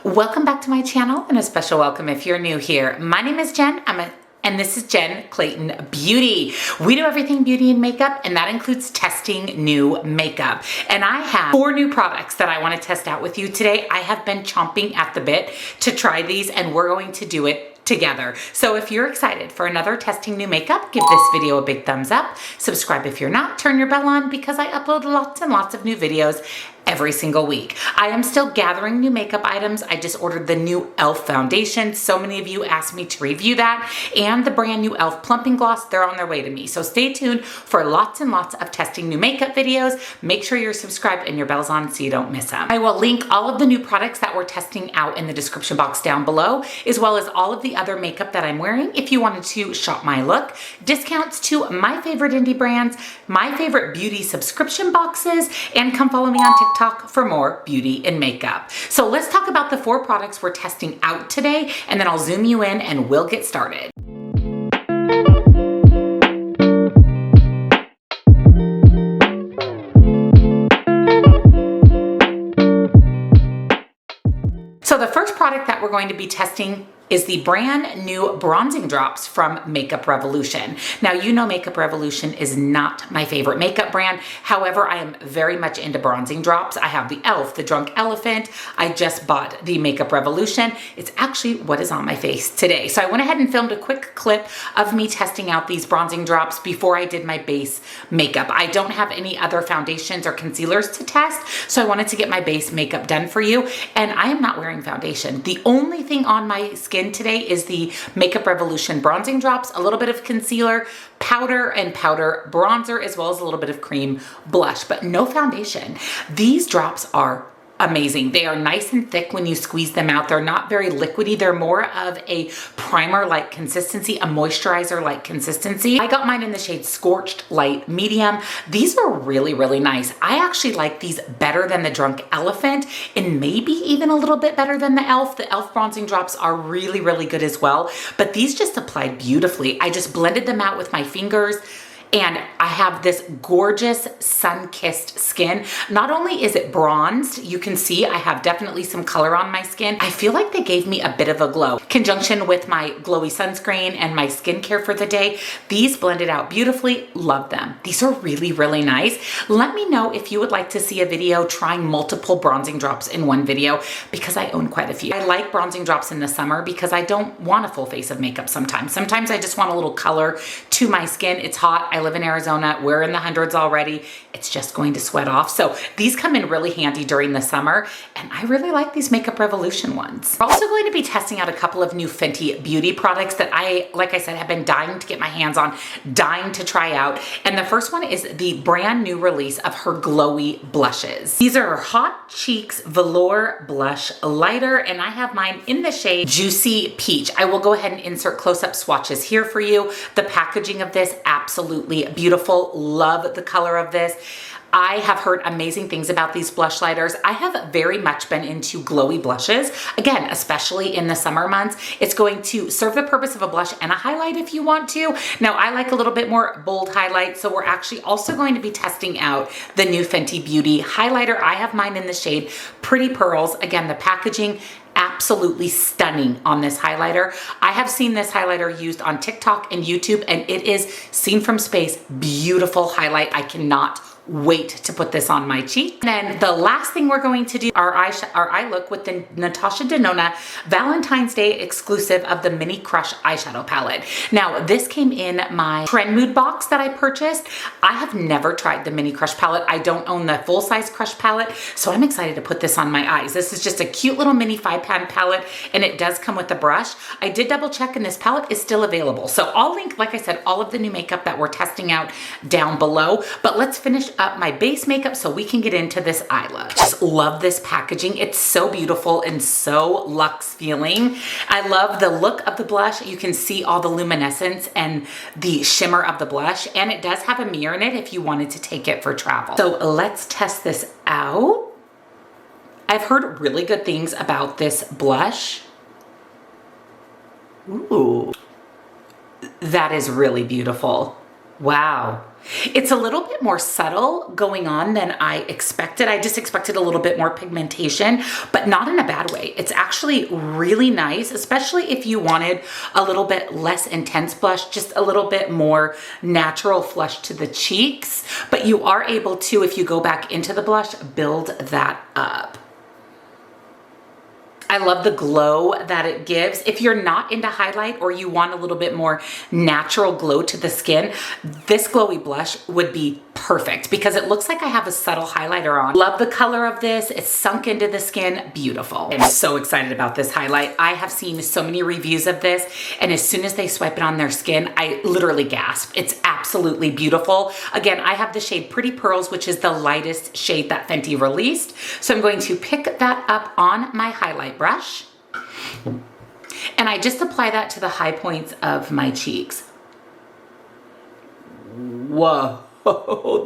Welcome back to my channel and a special welcome if you're new here. My name is Jen. And this is Jen Clayton Beauty. We do everything beauty and makeup, and that includes testing new makeup. And I have 4 new products that I want to test out with you today. I have been chomping at the bit to try these, and we're going to do it together. So if you're excited for another testing new makeup, give this video a big thumbs up. Subscribe if you're not. Turn your bell on because I upload lots and lots of new videos every single week. I am still gathering new makeup items. I just ordered the new e.l.f. foundation. So many of you asked me to review that, and the brand new e.l.f. plumping gloss. They're on their way to me. So stay tuned for lots and lots of testing new makeup videos. Make sure you're subscribed and your bell's on so you don't miss them. I will link all of the new products that we're testing out in the description box down below, as well as all of the other makeup that I'm wearing if you wanted to shop my look. Discounts to my favorite indie brands, my favorite beauty subscription boxes, and come follow me on TikTok for more beauty and makeup. So let's talk about the 4 products we're testing out today, and then I'll zoom you in and we'll get started. So the first product that we're going to be testing is the brand new bronzing drops from Makeup Revolution. Now, you know Makeup Revolution is not my favorite makeup brand. However, I am very much into bronzing drops. I have the e.l.f., the Drunk Elephant. I just bought the Makeup Revolution. It's actually what is on my face today. So I went ahead and filmed a quick clip of me testing out these bronzing drops before I did my base makeup. I don't have any other foundations or concealers to test, so I wanted to get my base makeup done for you. And I am not wearing foundation. The only thing on my skin today is the Makeup Revolution bronzing drops, a little bit of concealer, powder and powder bronzer, as well as a little bit of cream blush, but no foundation. These drops are amazing. They are nice and thick when you squeeze them out. They're not very liquidy. They're more of a primer-like consistency, a moisturizer-like consistency. I got mine in the shade Scorched Light Medium. These are really, really nice. I actually like these better than the Drunk Elephant, and maybe even a little bit better than the e.l.f. The e.l.f. bronzing drops are really, really good as well, but these just applied beautifully. I just blended them out with my fingers, and I have this gorgeous sun-kissed skin. Not only is it bronzed, you can see I have definitely some color on my skin. I feel like they gave me a bit of a glow. Conjunction with my glowy sunscreen and my skincare for the day, these blended out beautifully. Love them. These are really, really nice. Let me know if you would like to see a video trying multiple bronzing drops in one video, because I own quite a few. I like bronzing drops in the summer because I don't want a full face of makeup sometimes. Sometimes I just want a little color to my skin. It's hot. I live in Arizona. We're in the hundreds already. It's just going to sweat off. So these come in really handy during the summer, and I really like these Makeup Revolution ones. We're also going to be testing out a couple of new Fenty beauty products that like I said, have been dying to get my hands on, dying to try out. And the first one is the brand new release of her glowy blushes. These are her Hot Cheeks Velour Blush Lighter, and I have mine in the shade Juicy Peach. I will go ahead and insert close-up swatches here for you. The packaging of this, absolutely beautiful. Love the color of this. I have heard amazing things about these blush lighters. I have very much been into glowy blushes. Again, especially in the summer months, it's going to serve the purpose of a blush and a highlight if you want to. Now, I like a little bit more bold highlight, so we're actually also going to be testing out the new Fenty Beauty highlighter. I have mine in the shade Pretty Pearls. Again, the packaging, absolutely stunning on this highlighter. I have seen this highlighter used on TikTok and YouTube, and it is seen from space, beautiful highlight. I cannot wait to put this on my cheek. And then the last thing we're going to do, our eye look with the Natasha Denona Valentine's Day exclusive of the Mini Crush eyeshadow palette. Now, this came in my Trend Mood box that I purchased. I have never tried the Mini Crush palette. I don't own the full-size Crush palette, so I'm excited to put this on my eyes. This is just a cute little mini 5-pan palette, and it does come with a brush. I did double check, and this palette is still available. So I'll link, like I said, all of the new makeup that we're testing out down below, but let's finish up my base makeup so we can get into this eye look. Just love this packaging. It's so beautiful and so luxe feeling. I love the look of the blush. You can see all the luminescence and the shimmer of the blush, and it does have a mirror in it if you wanted to take it for travel. So let's test this out. I've heard really good things about this blush. Ooh, that is really beautiful. Wow. It's a little bit more subtle going on than I expected. I just expected a little bit more pigmentation, but not in a bad way. It's actually really nice, especially if you wanted a little bit less intense blush, just a little bit more natural flush to the cheeks. But you are able to, if you go back into the blush, build that up. I love the glow that it gives. If you're not into highlight or you want a little bit more natural glow to the skin, this glowy blush would be perfect because it looks like I have a subtle highlighter on. Love the color of this. It's sunk into the skin. Beautiful. I'm so excited about this highlight. I have seen so many reviews of this, and as soon as they swipe it on their skin, I literally gasp. It's absolutely beautiful. Again, I have the shade Pretty Pearls, which is the lightest shade that Fenty released. So I'm going to pick that up on my highlight brush, and I just apply that to the high points of my cheeks. Whoa,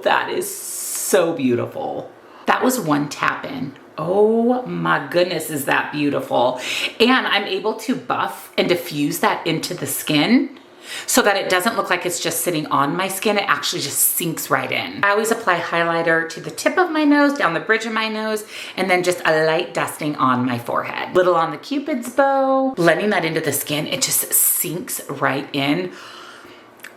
that is so beautiful. That was one tap in. Oh my goodness, is that beautiful. And I'm able to buff and diffuse that into the skin so that it doesn't look like it's just sitting on my skin. It actually just sinks right in. I always apply highlighter to the tip of my nose, down the bridge of my nose, and then just a light dusting on my forehead. Little on the Cupid's bow, blending that into the skin. It just sinks right in.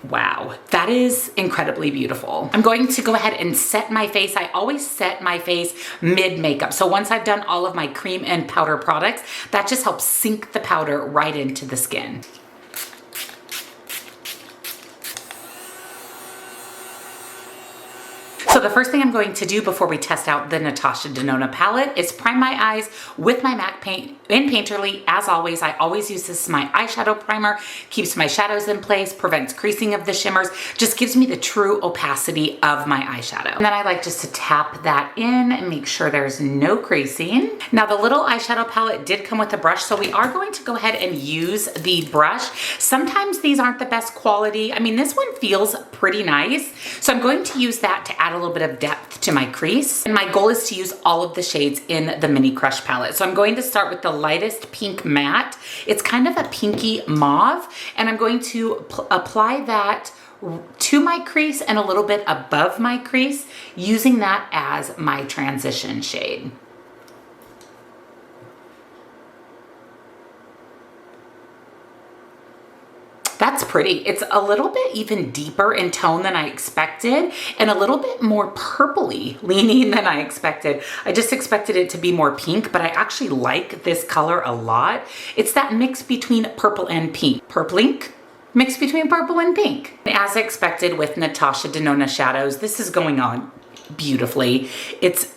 Wow, that is incredibly beautiful. I'm going to go ahead and set my face. I always set my face mid-makeup. So once I've done all of my cream and powder products, that just helps sink the powder right into the skin. So the first thing I'm going to do before we test out the Natasha Denona palette is prime my eyes with my MAC paint in Painterly. As always, I always use this as my eyeshadow primer, keeps my shadows in place, prevents creasing of the shimmers, just gives me the true opacity of my eyeshadow. And then I like just to tap that in and make sure there's no creasing. Now the little eyeshadow palette did come with a brush, so we are going to go ahead and use the brush. Sometimes these aren't the best quality. I mean, this one feels pretty nice, so I'm going to use that to add a little bit of depth to my crease. And my goal is to use all of the shades in the Mini Crush palette. So I'm going to start with the lightest pink matte. It's kind of a pinky mauve, and I'm going to apply that to my crease and a little bit above my crease, using that as my transition shade. That's pretty. It's a little bit even deeper in tone than I expected, and a little bit more purpley leaning than I expected. I just expected it to be more pink, but I actually like this color a lot. It's that mix between purple and pink. Purple-ink? Mix between purple and pink. As expected with Natasha Denona shadows, this is going on beautifully. It's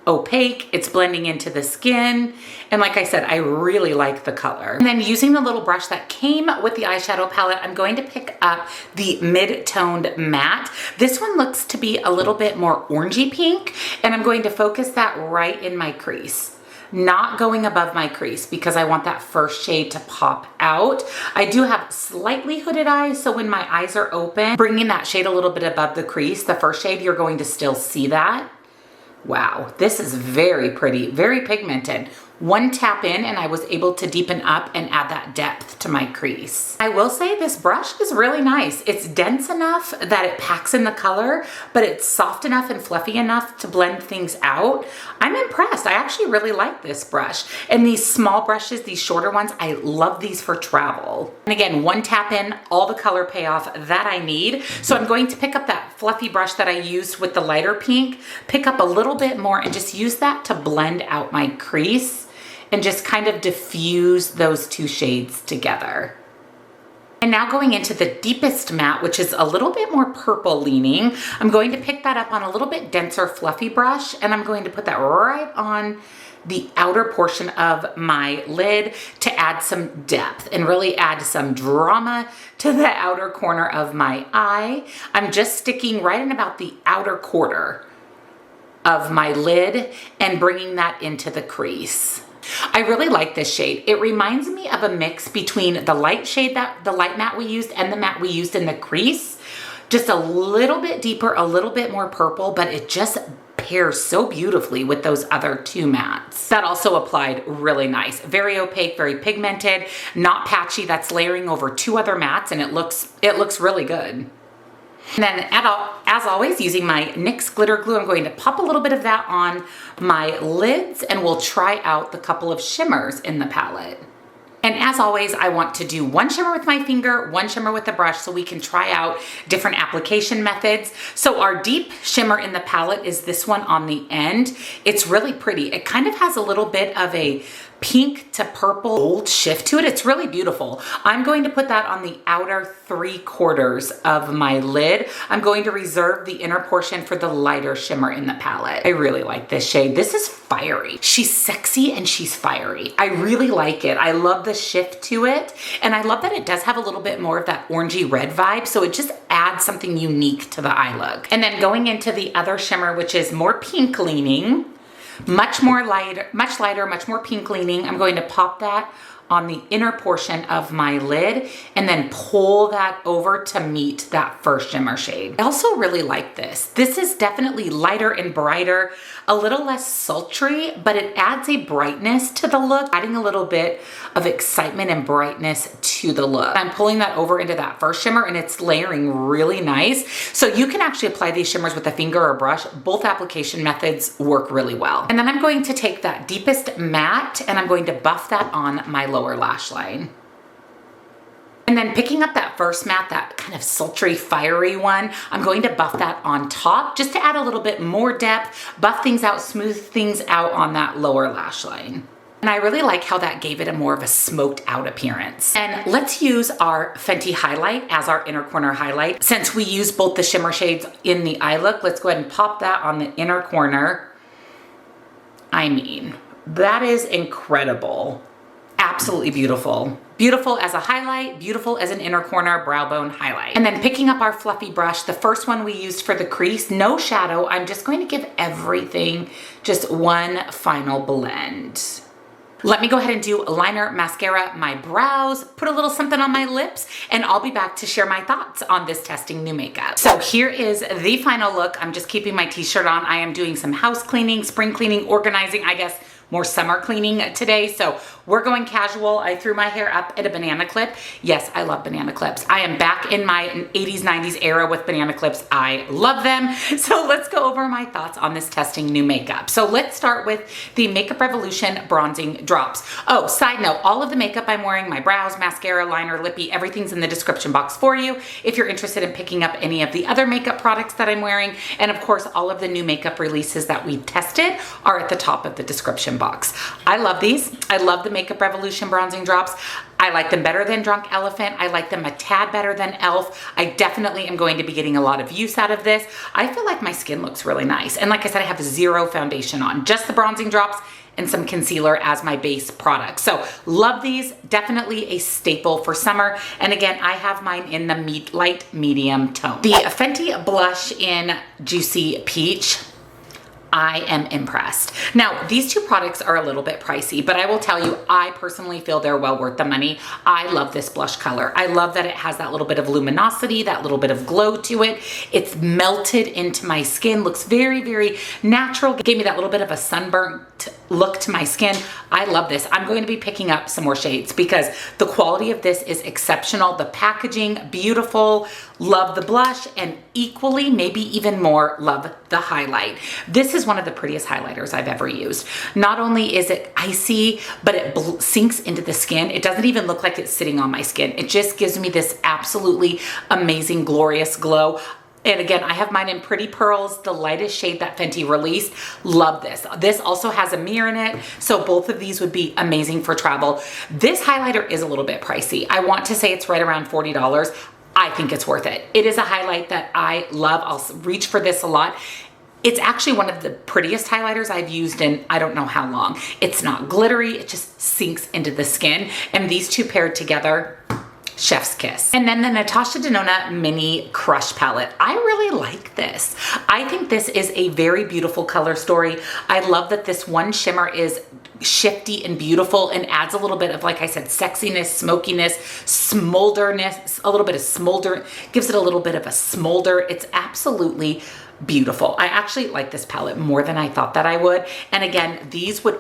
opaque, it's blending into the skin, and like I said, I really like the color. And then using the little brush that came with the eyeshadow palette, I'm going to pick up the mid-toned matte. This one looks to be a little bit more orangey pink, and I'm going to focus that right in my crease. Not going above my crease because I want that first shade to pop out. I do have slightly hooded eyes, so when my eyes are open, bringing that shade a little bit above the crease, the first shade, you're going to still see that. Wow, this is very pretty, very pigmented. One tap in and I was able to deepen up and add that depth to my crease. I will say this brush is really nice. It's dense enough that it packs in the color, but it's soft enough and fluffy enough to blend things out. I'm impressed. I actually really like this brush. And these small brushes, these shorter ones, I love these for travel. And again, one tap in, all the color payoff that I need. So I'm going to pick up that fluffy brush that I used with the lighter pink, pick up a little bit more and just use that to blend out my crease and just kind of diffuse those two shades together. And now going into the deepest matte, which is a little bit more purple leaning, I'm going to pick that up on a little bit denser fluffy brush, and I'm going to put that right on the outer portion of my lid to add some depth and really add some drama to the outer corner of my eye. I'm just sticking right in about the outer quarter of my lid and bringing that into the crease. I really like this shade. It reminds me of a mix between the light shade, the light matte we used, and the matte we used in the crease. Just a little bit deeper, a little bit more purple, but it just pairs so beautifully with those other two mattes. That also applied really nice. Very opaque, very pigmented, not patchy. That's layering over two other mattes, and it looks really good. And then as always, using my NYX glitter glue, I'm going to pop a little bit of that on my lids, and we'll try out the couple of shimmers in the palette. And as always, I want to do one shimmer with my finger, one shimmer with the brush, so we can try out different application methods. So our deep shimmer in the palette is this one on the end. It's really pretty. It kind of has a little bit of a pink to purple gold shift to it. It's really beautiful. I'm going to put that on the outer 3/4 of my lid. I'm going to reserve the inner portion for the lighter shimmer in the palette. I really like this shade. This is fiery. She's sexy and she's fiery. I really like it. I love the shift to it. And I love that it does have a little bit more of that orangey red vibe. So it just adds something unique to the eye look. And then going into the other shimmer, which is more pink leaning, much lighter, much more pink leaning. I'm going to pop that on the inner portion of my lid and then pull that over to meet that first shimmer shade. I also really like this. This is definitely lighter and brighter, a little less sultry, but it adds a brightness to the look, adding a little bit of excitement and brightness to the look. I'm pulling that over into that first shimmer and it's layering really nice. So you can actually apply these shimmers with a finger or brush. Both application methods work really well. And then I'm going to take that deepest matte and I'm going to buff that on my lower lash line. And then picking up that first matte, that kind of sultry, fiery one, I'm going to buff that on top just to add a little bit more depth, buff things out, smooth things out on that lower lash line. And I really like how that gave it a more of a smoked out appearance. And let's use our Fenty highlight as our inner corner highlight. Since we use both the shimmer shades in the eye look, let's go ahead and pop that on the inner corner. I mean, that is incredible. Absolutely beautiful. Beautiful as a highlight, beautiful as an inner corner brow bone highlight. And then picking up our fluffy brush, the first one we used for the crease, no shadow. I'm just going to give everything just one final blend. Let me go ahead and do liner, mascara, my brows, put a little something on my lips, and I'll be back to share my thoughts on this testing new makeup. So here is the final look. I'm just keeping my t-shirt on. I am doing some house cleaning, spring cleaning, organizing, I guess more summer cleaning today. So we're going casual. I threw my hair up at a banana clip. Yes, I love banana clips. I am back in my 80s, 90s era with banana clips. I love them. So let's go over my thoughts on this testing new makeup. So let's start with the Makeup Revolution bronzing drops. Oh, side note, all of the makeup I'm wearing, my brows, mascara, liner, lippy, everything's in the description box for you if you're interested in picking up any of the other makeup products that I'm wearing. And of course, all of the new makeup releases that we tested are at the top of the description box. I love these. I love the Makeup Revolution bronzing drops. I like them better than Drunk Elephant. I like them a tad better than e.l.f. I definitely am going to be getting a lot of use out of this. I feel like my skin looks really nice. And like I said, I have zero foundation on, just the bronzing drops and some concealer as my base product. So love these, definitely a staple for summer. And again, I have mine in the light medium tone. The Fenty blush in Juicy Peach, I am impressed. Now, these two products are a little bit pricey, but I will tell you, I personally feel they're well worth the money. I love this blush color. I love that it has that little bit of luminosity, that little bit of glow to it. It's melted into my skin, looks very, very natural. Gave me that little bit of a sunburnt look to my skin. I love this. I'm going to be picking up some more shades because the quality of this is exceptional. The packaging, beautiful. Love the blush, and equally, maybe even more, love the highlight. This is one of the prettiest highlighters I've ever used. Not only is it icy, but it sinks into the skin. It doesn't even look like it's sitting on my skin. It just gives me this absolutely amazing, glorious glow. And again, I have mine in Pretty Pearls, the lightest shade that Fenty released. Love this. This also has a mirror in it, so both of these would be amazing for travel. This highlighter is a little bit pricey. I want to say it's right around $40. I think it's worth it. It is a highlight that I love. I'll reach for this a lot. It's actually one of the prettiest highlighters I've used in I don't know how long. It's not glittery, it just sinks into the skin. And these two paired together, chef's kiss. And then the Natasha Denona Mini Crush Palette. I really like this. I think this is a very beautiful color story. I love that this one shimmer is shifty and beautiful and adds a little bit of, like I said, sexiness, smokiness, smolderness, a little bit of smolder, gives it a little bit of a smolder. It's absolutely beautiful. I actually like this palette more than I thought that I would. And again,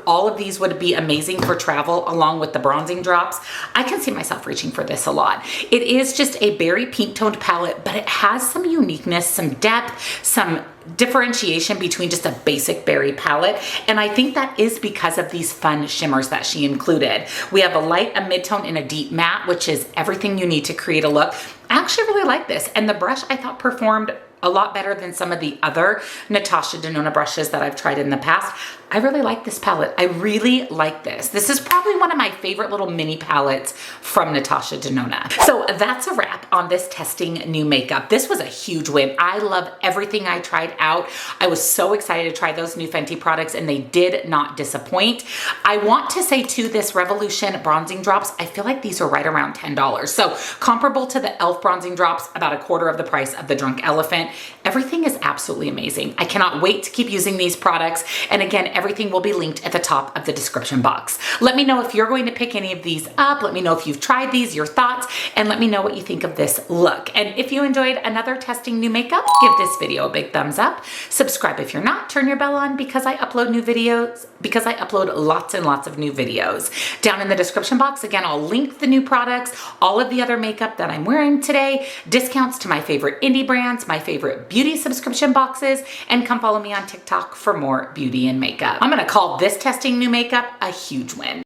all of these would be amazing for travel along with the bronzing drops. I can see myself reaching for this a lot. It is just a berry pink toned palette, but it has some uniqueness, some depth, some differentiation between just a basic berry palette. And I think that is because of these fun shimmers that she included. We have a light, a mid-tone, and a deep matte, which is everything you need to create a look. I actually really like this. And the brush I thought performed a lot better than some of the other Natasha Denona brushes that I've tried in the past. I really like this palette. I really like this. This is probably one of my favorite little mini palettes from Natasha Denona. So that's a wrap on this testing new makeup. This was a huge win. I love everything I tried out. I was so excited to try those new Fenty products and they did not disappoint. I want to say too, this Revolution bronzing drops, I feel like these are right around $10. So comparable to the e.l.f. bronzing drops, about a quarter of the price of the Drunk Elephant. Everything is absolutely amazing. I cannot wait to keep using these products. And again, everything will be linked at the top of the description box. Let me know if you're going to pick any of these up. Let me know if you've tried these, your thoughts, and let me know what you think of this look. And if you enjoyed another testing new makeup, give this video a big thumbs up. Subscribe if you're not. Turn your bell on because I upload new videos, because I upload lots and lots of new videos. Down in the description box, again, I'll link the new products, all of the other makeup that I'm wearing today, discounts to my favorite indie brands, my favorite beauty subscription boxes, and come follow me on TikTok for more beauty and makeup. I'm gonna call this testing new makeup a huge win.